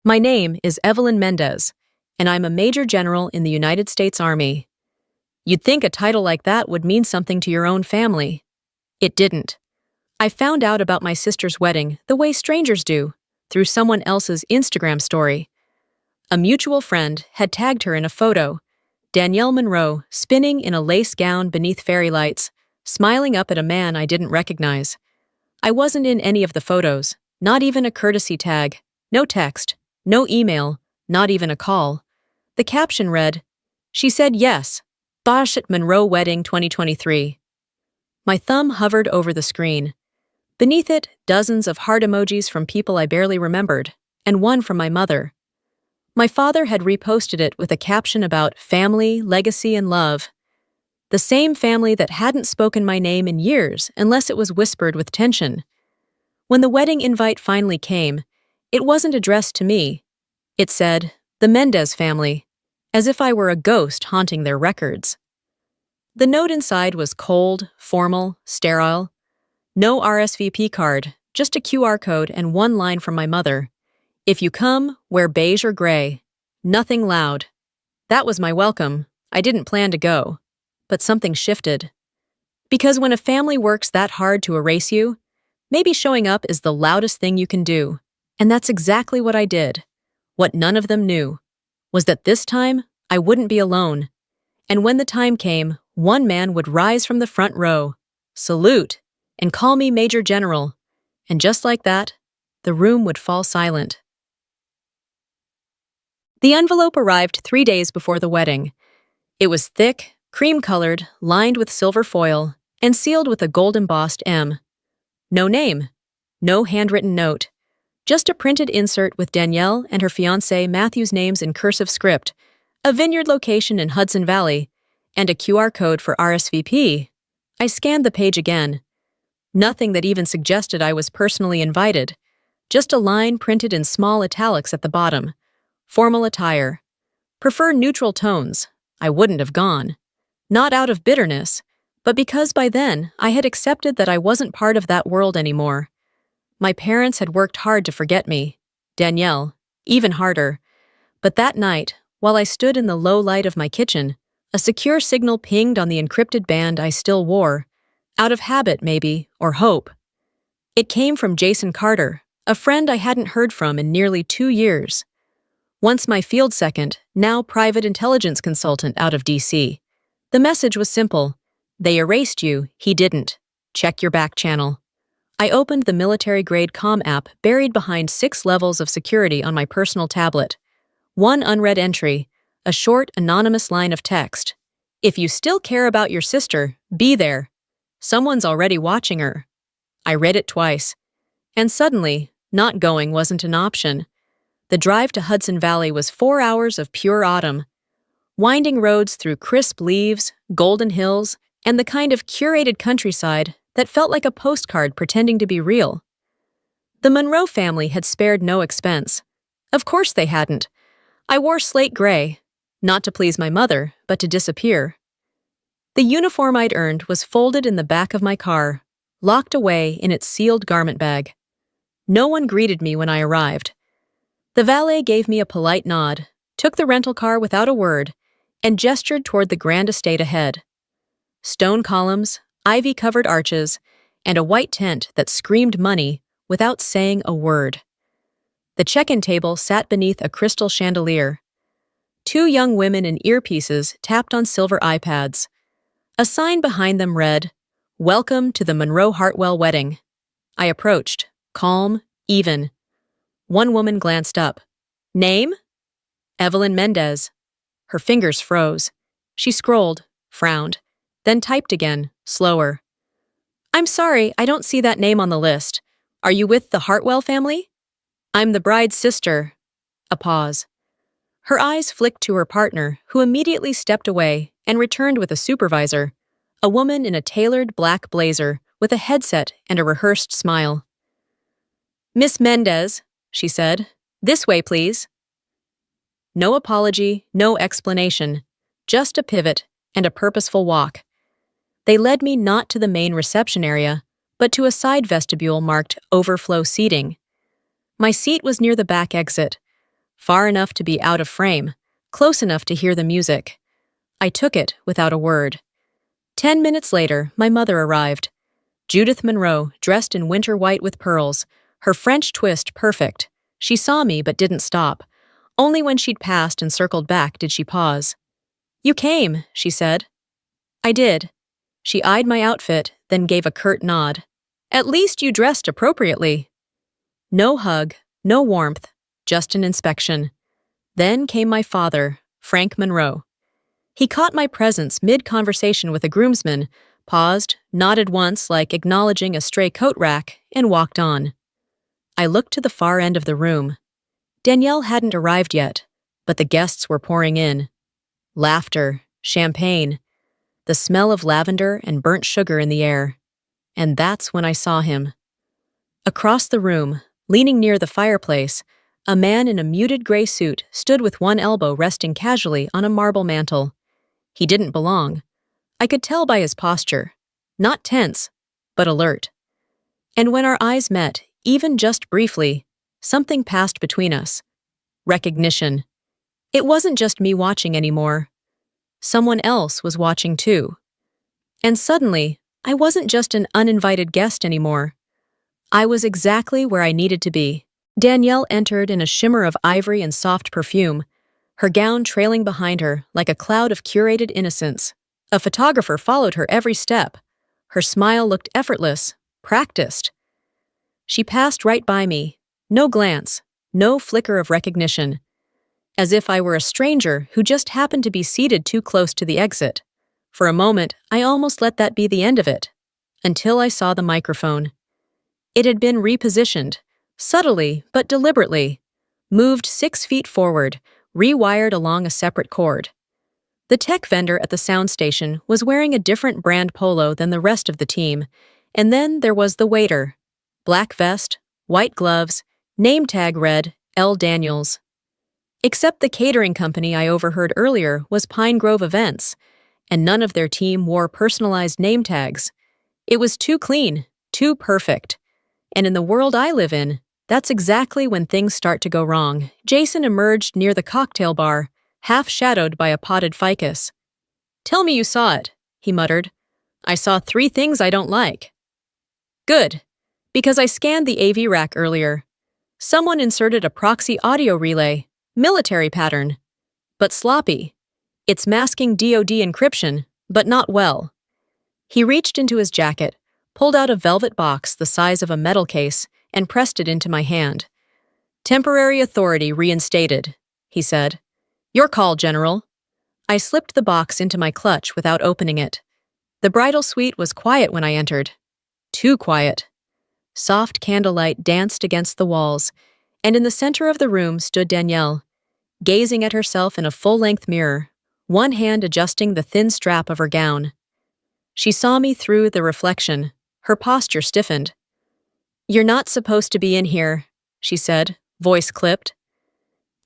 My name is Evelyn Mendez, and I'm a Major General in the United States Army. You'd think a title like that would mean something to your own family. It didn't. I found out about my sister's wedding the way strangers do, through someone else's Instagram story. A mutual friend had tagged her in a photo, Danielle Monroe spinning in a lace gown beneath fairy lights, smiling up at a man I didn't recognize. I wasn't in any of the photos, not even a courtesy tag, no text, no email, not even a call. The caption read, "She said yes, Bosh at Monroe Wedding 2023. My thumb hovered over the screen. Beneath it, dozens of heart emojis from people I barely remembered, and one from my mother. My father had reposted it with a caption about family, legacy, and love. The same family that hadn't spoken my name in years unless it was whispered with tension. When the wedding invite finally came, it wasn't addressed to me. It said, "The Mendez family," as if I were a ghost haunting their records. The note inside was cold, formal, sterile. No RSVP card, just a QR code and one line from my mother. "If you come, wear beige or gray. Nothing loud." That was my welcome. I didn't plan to go. But something shifted. Because when a family works that hard to erase you, maybe showing up is the loudest thing you can do. And that's exactly what I did. What none of them knew was that this time I wouldn't be alone. And when the time came, one man would rise from the front row, salute, and call me Major General. And just like that, the room would fall silent. The envelope arrived 3 days before the wedding. It was thick, cream-colored, lined with silver foil, and sealed with a gold-embossed M. No name, no handwritten note, just a printed insert with Danielle and her fiancé Matthew's names in cursive script, a vineyard location in Hudson Valley, and a QR code for RSVP. I scanned the page again. Nothing that even suggested I was personally invited, just a line printed in small italics at the bottom. Formal attire. Prefer neutral tones. I wouldn't have gone. Not out of bitterness, but because by then I had accepted that I wasn't part of that world anymore. My parents had worked hard to forget me. Danielle, even harder. But that night, while I stood in the low light of my kitchen, a secure signal pinged on the encrypted band I still wore. Out of habit, maybe, or hope. It came from Jason Carter, a friend I hadn't heard from in nearly 2 years. Once my field second, now private intelligence consultant out of D.C. The message was simple. They erased you, he didn't. Check your back channel. I opened the military-grade comm app buried behind 6 levels of security on my personal tablet. One unread entry, a short, anonymous line of text. "If you still care about your sister, be there. Someone's already watching her." I read it twice. And suddenly, not going wasn't an option. The drive to Hudson Valley was 4 hours of pure autumn. Winding roads through crisp leaves, golden hills, and the kind of curated countryside that felt like a postcard pretending to be real. The Monroe family had spared no expense. Of course they hadn't. I wore slate gray, not to please my mother, but to disappear. The uniform I'd earned was folded in the back of my car, locked away in its sealed garment bag. No one greeted me when I arrived. The valet gave me a polite nod, took the rental car without a word, and gestured toward the grand estate ahead. Stone columns, ivy-covered arches, and a white tent that screamed money without saying a word. The check-in table sat beneath a crystal chandelier. 2 young women in earpieces tapped on silver iPads. A sign behind them read, "Welcome to the Monroe Hartwell wedding." I approached, calm, even. One woman glanced up. "Name?" "Evelyn Mendez." Her fingers froze. She scrolled, frowned, then typed again, slower. "I'm sorry, I don't see that name on the list. Are you with the Hartwell family?" "I'm the bride's sister." A pause. Her eyes flicked to her partner, who immediately stepped away and returned with a supervisor, a woman in a tailored black blazer with a headset and a rehearsed smile. "Miss Mendez," she said, "this way, please." No apology, no explanation, just a pivot and a purposeful walk. They led me not to the main reception area, but to a side vestibule marked overflow seating. My seat was near the back exit, far enough to be out of frame, close enough to hear the music. I took it without a word. 10 minutes later, my mother arrived. Judith Monroe, dressed in winter white with pearls, her French twist perfect. She saw me but didn't stop. Only when she'd passed and circled back did she pause. "You came," she said. I did. She eyed my outfit, then gave a curt nod. "At least you dressed appropriately." No hug, no warmth, just an inspection. Then came my father, Frank Monroe. He caught my presence mid-conversation with a groomsman, paused, nodded once like acknowledging a stray coat rack, and walked on. I looked to the far end of the room. Danielle hadn't arrived yet, but the guests were pouring in. Laughter, champagne, the smell of lavender and burnt sugar in the air. And that's when I saw him. Across the room, leaning near the fireplace, a man in a muted gray suit stood with one elbow resting casually on a marble mantel. He didn't belong. I could tell by his posture. Not tense, but alert. And when our eyes met, even just briefly, something passed between us. Recognition. It wasn't just me watching anymore. Someone else was watching too. And suddenly, I wasn't just an uninvited guest anymore. I was exactly where I needed to be. Danielle entered in a shimmer of ivory and soft perfume, her gown trailing behind her like a cloud of curated innocence. A photographer followed her every step. Her smile looked effortless, practiced. She passed right by me, no glance, no flicker of recognition, as if I were a stranger who just happened to be seated too close to the exit. For a moment, I almost let that be the end of it, until I saw the microphone. It had been repositioned, subtly but deliberately, moved 6 feet forward, rewired along a separate cord. The tech vendor at the sound station was wearing a different brand polo than the rest of the team, and then there was the waiter. Black vest, white gloves, name tag read, L. Daniels. Except the catering company I overheard earlier was Pine Grove Events, and none of their team wore personalized name tags. It was too clean, too perfect. And in the world I live in, that's exactly when things start to go wrong. Jason emerged near the cocktail bar, half-shadowed by a potted ficus. "Tell me you saw it," he muttered. "I saw 3 things I don't like." "Good, because I scanned the AV rack earlier. Someone inserted a proxy audio relay, military pattern, but sloppy. It's masking DoD encryption, but not well." He reached into his jacket, pulled out a velvet box the size of a metal case, and pressed it into my hand. "Temporary authority reinstated," he said. "Your call, General." I slipped the box into my clutch without opening it. The bridal suite was quiet when I entered. Too quiet. Soft candlelight danced against the walls, and in the center of the room stood Danielle, gazing at herself in a full-length mirror, one hand adjusting the thin strap of her gown. She saw me through the reflection. Her posture stiffened. "You're not supposed to be in here," she said, voice clipped.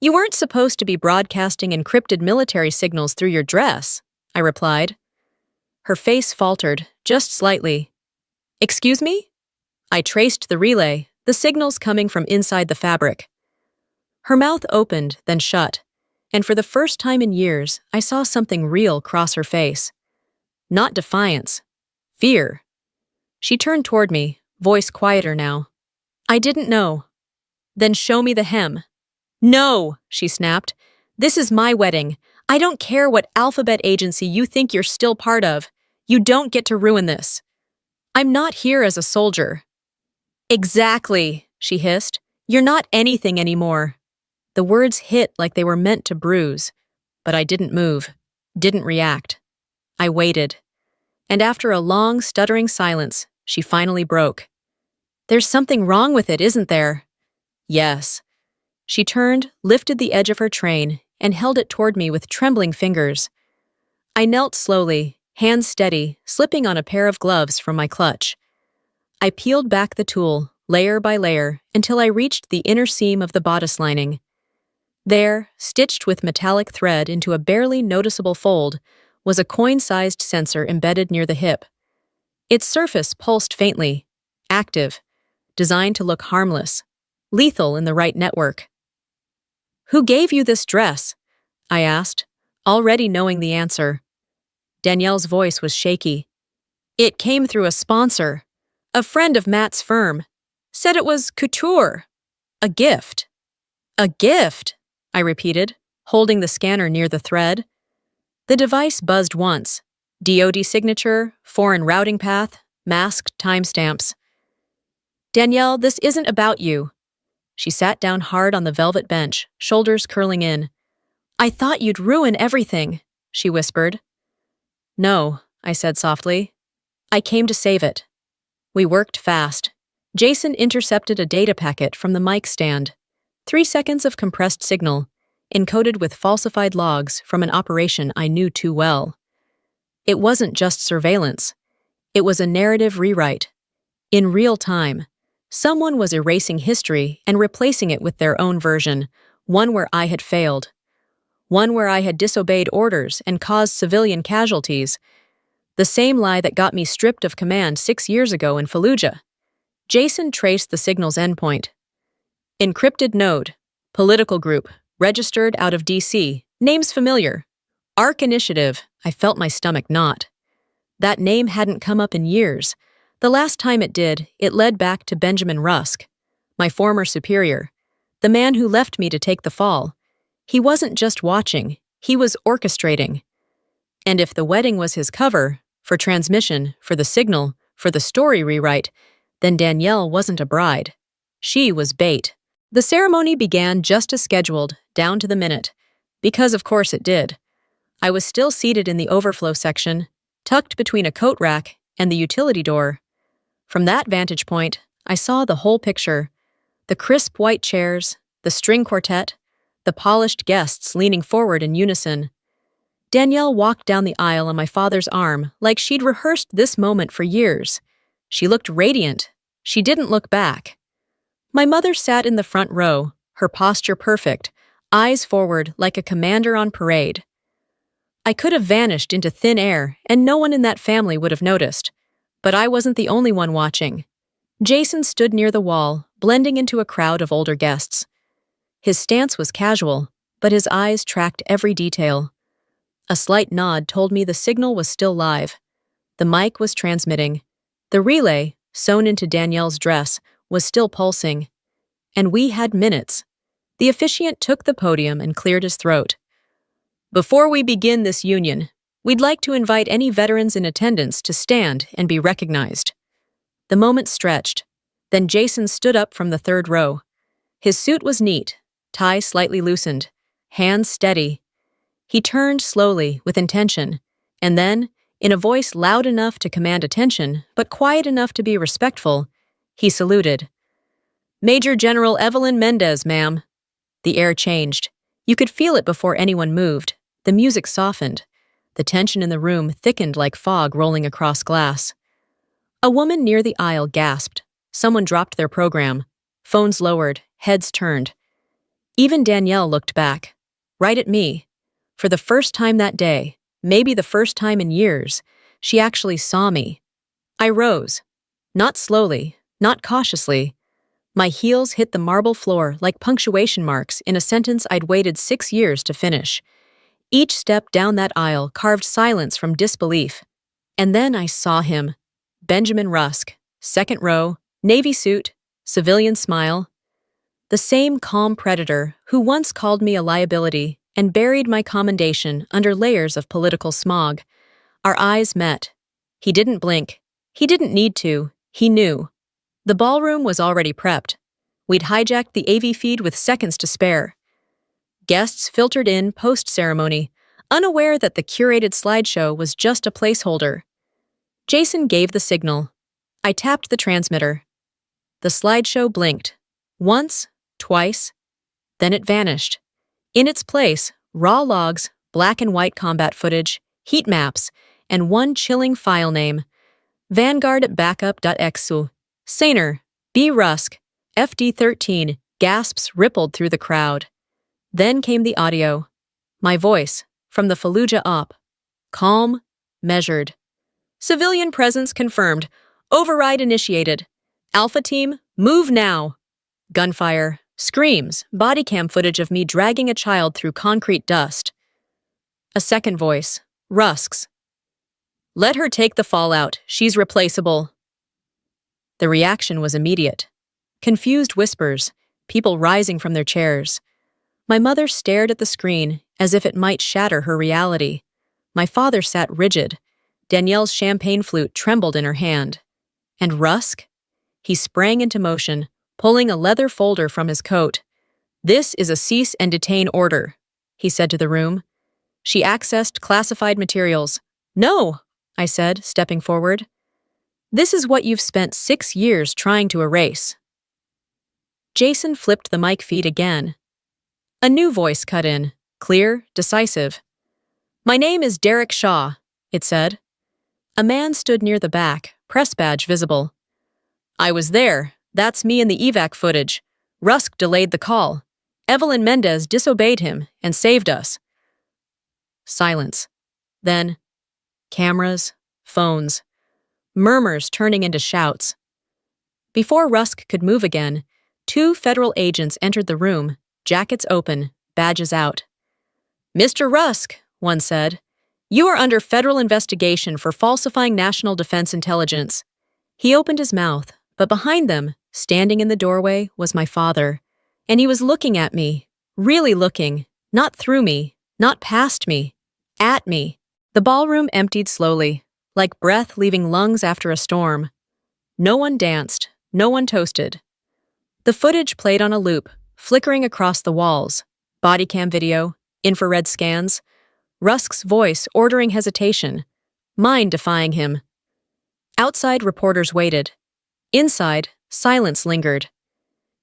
"You weren't supposed to be broadcasting encrypted military signals through your dress," I replied. Her face faltered, just slightly. "Excuse me?" I traced the relay, the signals coming from inside the fabric. Her mouth opened, then shut, and for the first time in years, I saw something real cross her face. Not defiance. Fear. She turned toward me, voice quieter now. "I didn't know." "Then show me the hem." "No," she snapped. "This is my wedding. I don't care what alphabet agency you think you're still part of. You don't get to ruin this. I'm not here as a soldier." "Exactly," she hissed. "You're not anything anymore." The words hit like they were meant to bruise, but I didn't move, didn't react. I waited. And after a long, stuttering silence, she finally broke. "There's something wrong with it, isn't there?" "Yes." She turned, lifted the edge of her train, and held it toward me with trembling fingers. I knelt slowly, hands steady, slipping on a pair of gloves from my clutch. I peeled back the tool, layer by layer, until I reached the inner seam of the bodice lining. There, stitched with metallic thread into a barely noticeable fold, was a coin-sized sensor embedded near the hip. Its surface pulsed faintly, active, designed to look harmless, lethal in the right network. Who gave you this dress? I asked, already knowing the answer. Danielle's voice was shaky. It came through a sponsor. A friend of Matt's firm. Said it was couture. A gift. A gift, I repeated, holding the scanner near the thread. The device buzzed once. DoD signature, foreign routing path, masked timestamps. Danielle, this isn't about you. She sat down hard on the velvet bench, shoulders curling in. I thought you'd ruin everything, she whispered. No, I said softly. I came to save it. We worked fast. Jason intercepted a data packet from the mic stand. 3 seconds of compressed signal, encoded with falsified logs from an operation I knew too well. It wasn't just surveillance. It was a narrative rewrite. In real time, someone was erasing history and replacing it with their own version, one where I had failed. One where I had disobeyed orders and caused civilian casualties. The same lie that got me stripped of command 6 years ago in Fallujah. Jason traced the signal's endpoint. Encrypted node, political group, registered out of DC, names familiar. ARC Initiative, I felt my stomach knot. That name hadn't come up in years. The last time it did, it led back to Benjamin Rusk, my former superior, the man who left me to take the fall. He wasn't just watching, he was orchestrating. And if the wedding was his cover, for transmission, for the signal, for the story rewrite, then Danielle wasn't a bride. She was bait. The ceremony began just as scheduled, down to the minute. Because of course it did. I was still seated in the overflow section, tucked between a coat rack and the utility door. From that vantage point, I saw the whole picture. The crisp white chairs, the string quartet, the polished guests leaning forward in unison. Danielle walked down the aisle on my father's arm like she'd rehearsed this moment for years. She looked radiant. She didn't look back. My mother sat in the front row, her posture perfect, eyes forward like a commander on parade. I could have vanished into thin air, and no one in that family would have noticed. But I wasn't the only one watching. Jason stood near the wall, blending into a crowd of older guests. His stance was casual, but his eyes tracked every detail. A slight nod told me the signal was still live. The mic was transmitting. The relay, sewn into Danielle's dress, was still pulsing. And we had minutes. The officiant took the podium and cleared his throat. Before we begin this union, we'd like to invite any veterans in attendance to stand and be recognized. The moment stretched. Then Jason stood up from the third row. His suit was neat, tie slightly loosened, hands steady. He turned slowly, with intention, and then, in a voice loud enough to command attention, but quiet enough to be respectful, he saluted. Major General Evelyn Mendez, ma'am. The air changed. You could feel it before anyone moved. The music softened. The tension in the room thickened like fog rolling across glass. A woman near the aisle gasped. Someone dropped their program. Phones lowered, heads turned. Even Danielle looked back, right at me. For the first time that day, maybe the first time in years, she actually saw me. I rose. Not slowly, not cautiously. My heels hit the marble floor like punctuation marks in a sentence I'd waited 6 years to finish. Each step down that aisle carved silence from disbelief. And then I saw him. Benjamin Rusk, second row, navy suit, civilian smile. The same calm predator who once called me a liability and buried my commendation under layers of political smog. Our eyes met. He didn't blink. He didn't need to. He knew. The ballroom was already prepped. We'd hijacked the AV feed with seconds to spare. Guests filtered in post-ceremony, unaware that the curated slideshow was just a placeholder. Jason gave the signal. I tapped the transmitter. The slideshow blinked. Once, twice. Then it vanished. In its place, raw logs, black and white combat footage, heat maps, and one chilling file name. Vanguard backup.exe. Saner, B. Rusk, FD-13. Gasps rippled through the crowd. Then came the audio. My voice, from the Fallujah op. Calm, measured. Civilian presence confirmed. Override initiated. Alpha team, move now. Gunfire, Screams, body cam footage of me dragging a child through concrete dust. A second voice, Rusk's. Let her take the fallout, she's replaceable. The reaction was immediate. Confused whispers, people rising from their chairs. My mother stared at the screen as if it might shatter her reality. My father sat rigid. Danielle's champagne flute trembled in her hand. And Rusk? He sprang into motion, pulling a leather folder from his coat. This is a cease and detain order, he said to the room. She accessed classified materials. No, I said, stepping forward. This is what you've spent 6 years trying to erase. Jason flipped the mic feed again. A new voice cut in, clear, decisive. My name is Derek Shaw, it said. A man stood near the back, press badge visible. I was there. That's me in the evac footage. Rusk delayed the call. Evelyn Mendez disobeyed him and saved us. Silence. Then, cameras, phones, murmurs turning into shouts. Before Rusk could move again, 2 federal agents entered the room, jackets open, badges out. Mr. Rusk, one said, you are under federal investigation for falsifying national defense intelligence. He opened his mouth, but behind them, standing in the doorway, was my father. And he was looking at me, really looking, not through me, not past me, at me. The ballroom emptied slowly, like breath leaving lungs after a storm. No one danced, no one toasted. The footage played on a loop, flickering across the walls. Body cam video, infrared scans, Rusk's voice ordering hesitation, mine defying him. Outside, reporters waited. Inside, silence lingered.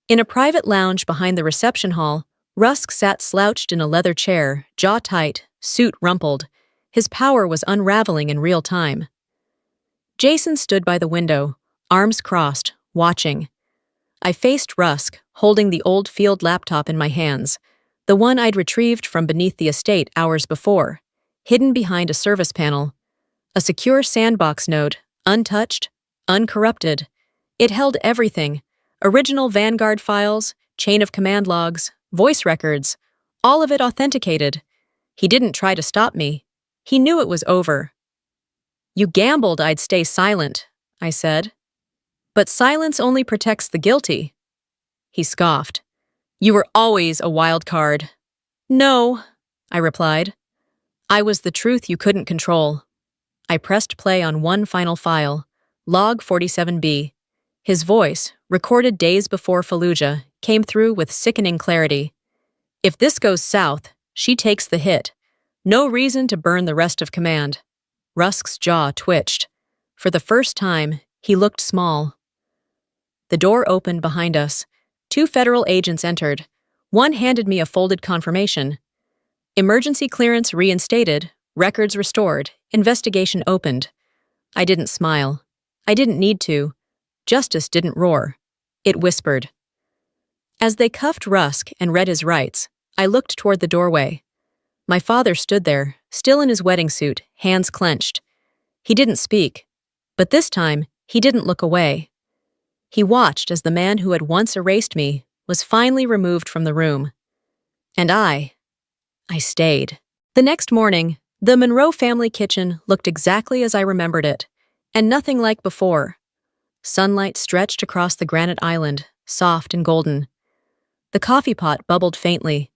In a private lounge behind the reception hall, Rusk sat slouched in a leather chair, jaw tight, suit rumpled. His power was unraveling in real time. Jason stood by the window, arms crossed, watching. I faced Rusk, holding the old field laptop in my hands, the one I'd retrieved from beneath the estate hours before, hidden behind a service panel. A secure sandbox node, untouched, uncorrupted. It held everything. Original Vanguard files, chain of command logs, voice records, all of it authenticated. He didn't try to stop me. He knew it was over. You gambled I'd stay silent, I said. But silence only protects the guilty. He scoffed. You were always a wild card. No, I replied. I was the truth you couldn't control. I pressed play on one final file, log 47B. His voice, recorded days before Fallujah, came through with sickening clarity. If this goes south, she takes the hit. No reason to burn the rest of command. Rusk's jaw twitched. For the first time, he looked small. The door opened behind us. 2 federal agents entered. One handed me a folded confirmation. Emergency clearance reinstated, records restored, investigation opened. I didn't smile. I didn't need to. Justice didn't roar. It whispered. As they cuffed Rusk and read his rights, I looked toward the doorway. My father stood there, still in his wedding suit, hands clenched. He didn't speak, but this time he didn't look away. He watched as the man who had once erased me was finally removed from the room. And I stayed. The next morning, the Monroe family kitchen looked exactly as I remembered it, and nothing like before. Sunlight stretched across the granite island, soft and golden. The coffee pot bubbled faintly.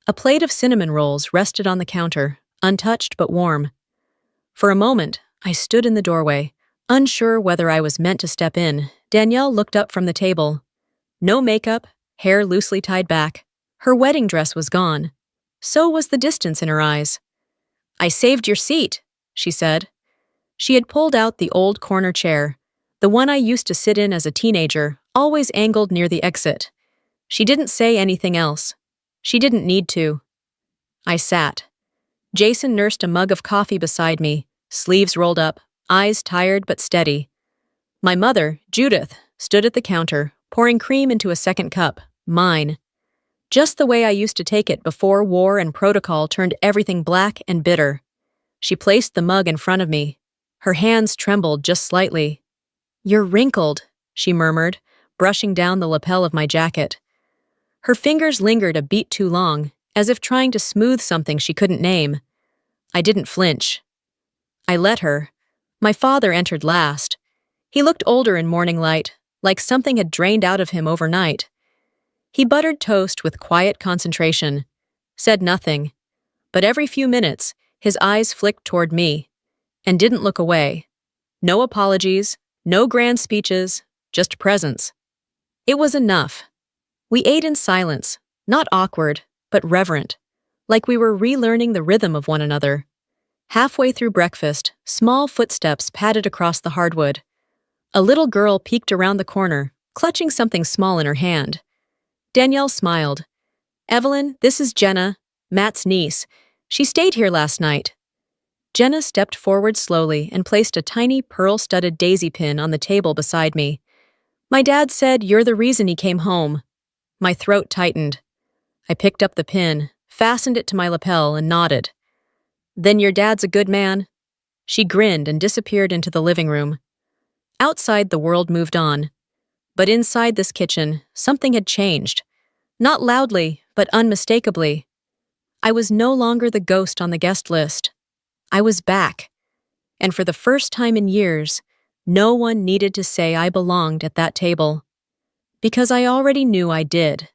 A plate of cinnamon rolls rested on the counter, untouched but warm. For a moment, I stood in the doorway, unsure whether I was meant to step in. Danielle looked up from the table. No makeup, hair loosely tied back. Her wedding dress was gone. So was the distance in her eyes. I saved your seat, she said. She had pulled out the old corner chair, the one I used to sit in as a teenager, always angled near the exit. She didn't say anything else. She didn't need to. I sat. Jason nursed a mug of coffee beside me, sleeves rolled up, eyes tired but steady. My mother, Judith, stood at the counter, pouring cream into a second cup, mine. Just the way I used to take it before war and protocol turned everything black and bitter. She placed the mug in front of me. Her hands trembled just slightly. You're wrinkled, she murmured, brushing down the lapel of my jacket. Her fingers lingered a beat too long, as if trying to smooth something she couldn't name. I didn't flinch. I let her. My father entered last. He looked older in morning light, like something had drained out of him overnight. He buttered toast with quiet concentration, said nothing, but every few minutes his eyes flicked toward me, and didn't look away. No apologies, no grand speeches, just presence. It was enough. We ate in silence, not awkward, but reverent, like we were relearning the rhythm of one another. Halfway through breakfast, small footsteps padded across the hardwood. A little girl peeked around the corner, clutching something small in her hand. Danielle smiled. "Evelyn, this is Jenna, Matt's niece. She stayed here last night." Jenna stepped forward slowly and placed a tiny pearl-studded daisy pin on the table beside me. "My dad said you're the reason he came home." My throat tightened. I picked up the pin, fastened it to my lapel, and nodded. "Then your dad's a good man?" She grinned and disappeared into the living room. Outside, the world moved on. But inside this kitchen, something had changed. Not loudly, but unmistakably. I was no longer the ghost on the guest list. I was back. And for the first time in years, no one needed to say I belonged at that table. Because I already knew I did.